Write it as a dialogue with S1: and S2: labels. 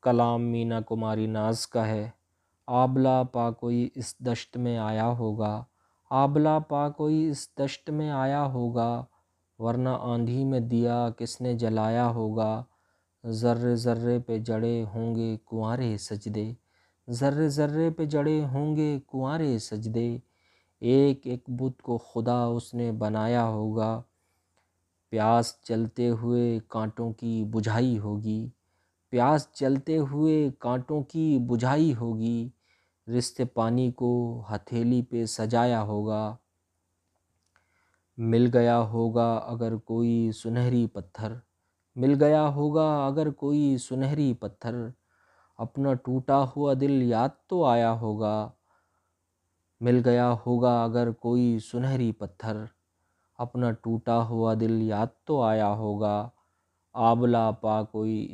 S1: کلام مینا کماری ناز کا ہے۔ آبلہ پا کوئی اس دشت میں آیا ہوگا، آبلہ پا کوئی اس دشت میں آیا ہوگا، ورنہ آندھی میں دیا کس نے جلایا ہوگا۔ ذرے ذرے پہ جڑے ہوں گے کنوارے سجدے، ذرے ذرے پہ جڑے ہوں گے کنوارے سجدے، ایک ایک بت کو خدا اس نے بنایا ہوگا۔ پیاس جلتے ہوئے کانٹوں کی بجھائی ہوگی، پیاس جلتے ہوئے کانٹوں کی بجھائی ہوگی، رشتے پانی کو ہتھیلی پہ سجایا ہوگا۔ مل گیا ہوگا اگر کوئی سنہری پتھر، مل گیا ہوگا اگر کوئی سنہری پتھر، اپنا ٹوٹا ہوا دل یاد تو آیا ہوگا۔ مل گیا ہوگا اگر کوئی سنہری پتھر، اپنا ٹوٹا ہوا دل یاد تو آیا ہوگا۔ آبلہ پا کوئی